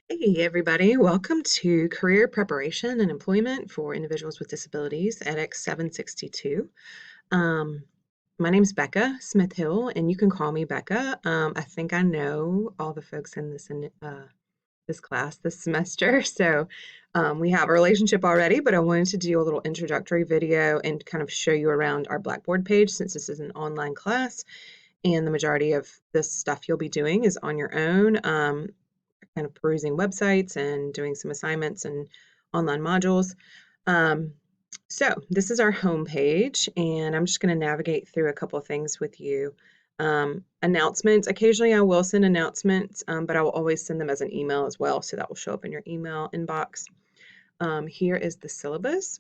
Hey everybody, welcome to Career Preparation and Employment for Individuals with Disabilities, EDEX 762. Um, my name's Becca Smith-Hill, and you can call me Becca. I think I know all the folks in this class this semester, so we have a relationship already, but I wanted to do a little introductory video and kind of show you around our Blackboard page since this is an online class, and the majority of this stuff you'll be doing is on your own. Kind of perusing websites and doing some assignments and online modules. Um, so this is our home page, and I'm just going to navigate through a couple of things with you. Announcements. Occasionally I will send announcements, but I will always send them as an email as well, so that will show up in your email inbox. Here is the syllabus.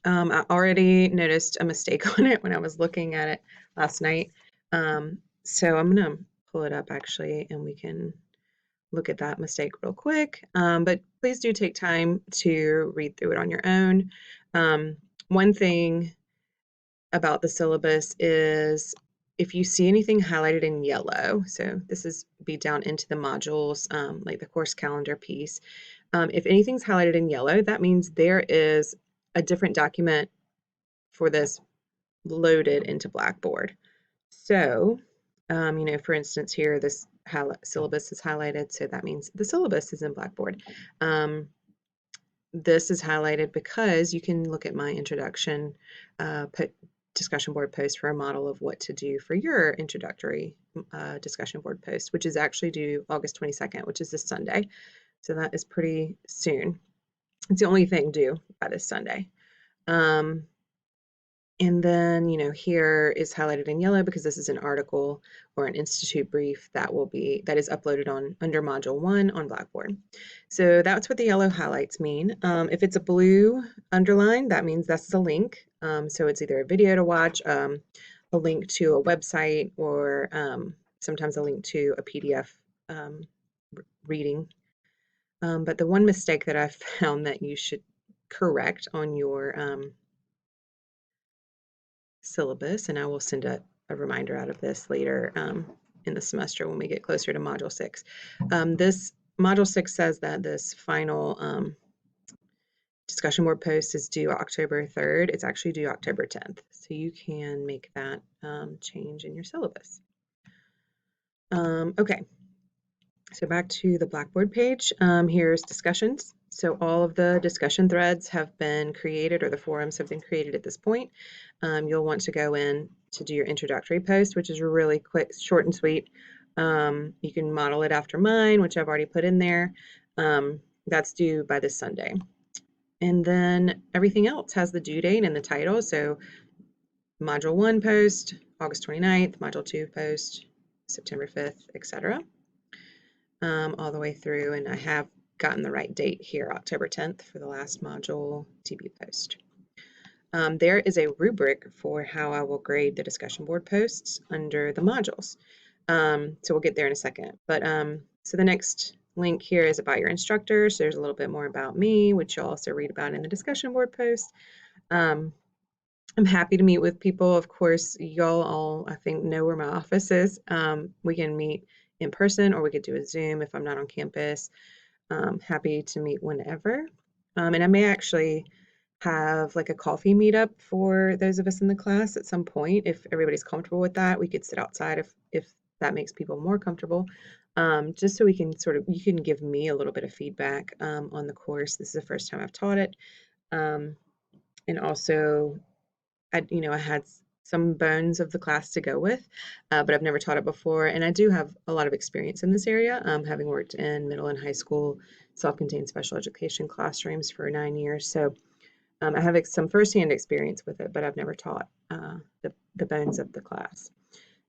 I already noticed a mistake on it when I was looking at it last night. So I'm going to pull it up actually, and we can look at that mistake real quick. But please do take time to read through it on your own. One thing about the syllabus is if you see anything highlighted in yellow, so this is be down into the modules, like the course calendar piece. If anything's highlighted in yellow, that means there is a different document for this loaded into Blackboard. So, for instance, here this syllabus is highlighted, so that means the syllabus is in Blackboard. This is highlighted because you can look at my introduction discussion board post for a model of what to do for your introductory discussion board post, which is actually due August 22nd, which is this Sunday. So that is pretty soon. It's the only thing due by this Sunday. And then, here is highlighted in yellow because this is an article or an institute brief that is uploaded under module 1 on Blackboard. So that's what the yellow highlights mean. If it's a blue underline, that means that's the link. So it's either a video to watch, a link to a website, or sometimes a link to a PDF reading. But the one mistake that I found that you should correct on your syllabus, and I will send a reminder out of this later in the semester when we get closer to Module 6. This Module 6 says that this final discussion board post is due October 3rd. It's actually due October 10th, so you can make that change in your syllabus. Okay, so back to the Blackboard page. Here's discussions. So all of the discussion threads have been created, or the forums have been created at this point. You'll want to go in to do your introductory post, which is really quick, short and sweet. You can model it after mine, which I've already put in there. That's due by this Sunday. And then everything else has the due date and the title. So Module 1 post, August 29th, Module 2 post, September 5th, etc. All the way through, and I have gotten the right date here, October 10th, for the last module TB post. There is a rubric for how I will grade the discussion board posts under the modules. So we'll get there in a second. But so the next link here is about your instructor. So there's a little bit more about me, which you'll also read about in the discussion board post. I'm happy to meet with people. Of course, y'all all, I think, know where my office is. We can meet in person, or we could do a Zoom if I'm not on campus. Happy to meet whenever. And I may actually have like a coffee meetup for those of us in the class at some point. If everybody's comfortable with that, we could sit outside if that makes people more comfortable. Just so we can you can give me a little bit of feedback on the course. This is the first time I've taught it. And also, I had some bones of the class to go with, but I've never taught it before. And I do have a lot of experience in this area, having worked in middle and high school self-contained special education classrooms for 9 years. So I have some firsthand experience with it, but I've never taught the bones of the class.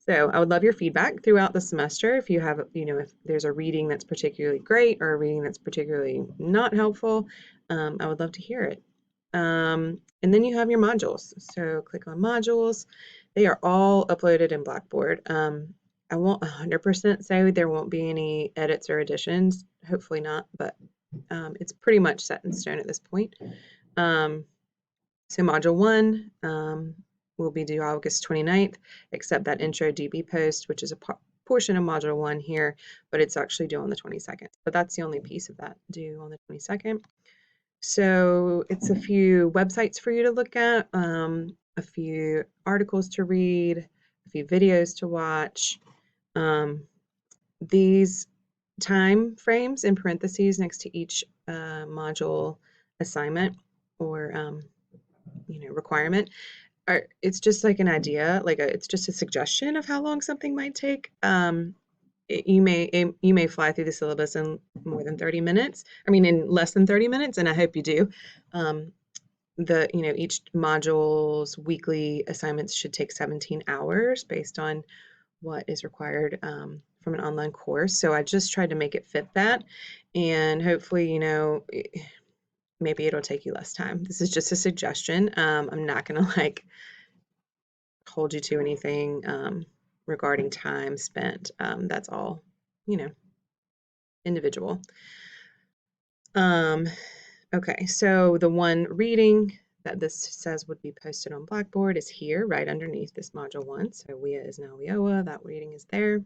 So I would love your feedback throughout the semester. If you have, if there's a reading that's particularly great or a reading that's particularly not helpful, I would love to hear it. And then you have your modules. So click on modules. They are all uploaded in Blackboard. I won't 100% say there won't be any edits or additions. Hopefully not, but it's pretty much set in stone at this point. So module 1 will be due August 29th, except that intro DB post, which is a portion of Module 1 here, but it's actually due on the 22nd. But that's the only piece of that due on the 22nd. So it's a few websites for you to look at, a few articles to read, a few videos to watch. These time frames in parentheses next to each module assignment or requirement it's just like an idea, it's just a suggestion of how long something might take. You may fly through the syllabus in more than 30 minutes. I mean, in less than 30 minutes, and I hope you do. Each module's weekly assignments should take 17 hours based on what is required from an online course. So I just tried to make it fit that, and hopefully, maybe it'll take you less time. This is just a suggestion. I'm not gonna hold you to anything regarding time spent. That's all, individual. Okay, so the one reading that this says would be posted on Blackboard is here, right underneath this module 1. So WIA is now WIOA, that reading is there.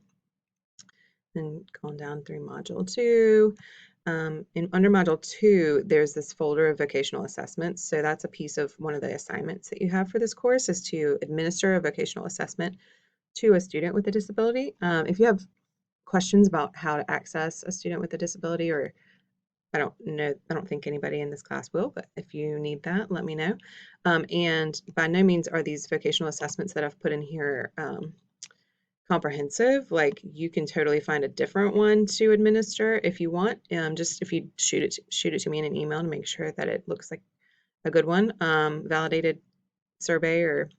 Then going down through module 2. Under module 2, there's this folder of vocational assessments. So that's a piece of one of the assignments that you have for this course is to administer a vocational assessment to a student with a disability. If you have questions about how to access a student with a disability, or I don't think anybody in this class will, but if you need that, let me know. And by no means are these vocational assessments that I've put in here comprehensive. Like, you can totally find a different one to administer if you want. Just if you shoot it to me in an email to make sure that it looks like a good one, validated survey or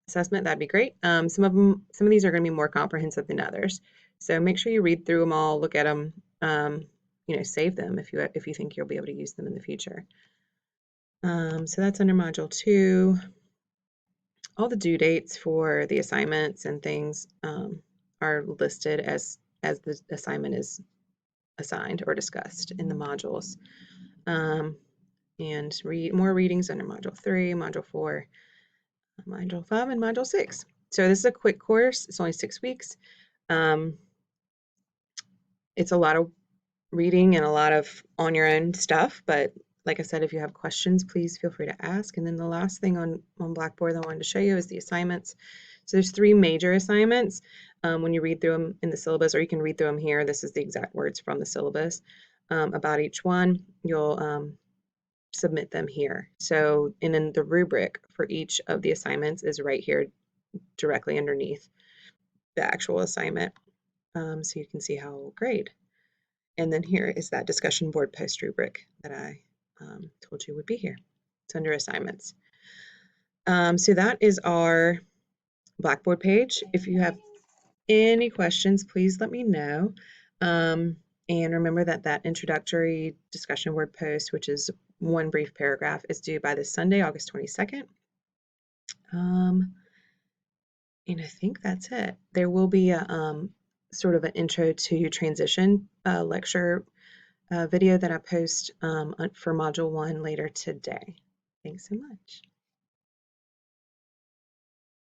assessment, that'd be great. Some of these are going to be more comprehensive than others, so make sure you read through them all, look at them, save them if you think you'll be able to use them in the future. So that's under module 2. All the due dates for the assignments and things are listed as the assignment is assigned or discussed in the modules. And read more readings under module 3, module 4, module 5, and module 6. So this is a quick course. It's only 6 weeks. It's a lot of reading and a lot of on your own stuff, but like I said, if you have questions, please feel free to ask. And then the last thing on Blackboard that I wanted to show you is the assignments. So there's 3 major assignments. When you read through them in the syllabus, or you can read through them here, this is the exact words from the syllabus about each one. You'll submit them here. So, and then the rubric for each of the assignments is right here directly underneath the actual assignment. So you can see how we'll grade. And then here is that discussion board post rubric that I told you would be here. It's under assignments. So that is our Blackboard page. If you have any questions, please let me know. And remember that introductory discussion board post, which is one brief paragraph, is due by this Sunday, August 22nd. And I think that's it. There will be a sort of an intro to transition lecture video that I post for module 1 later today. Thanks so much.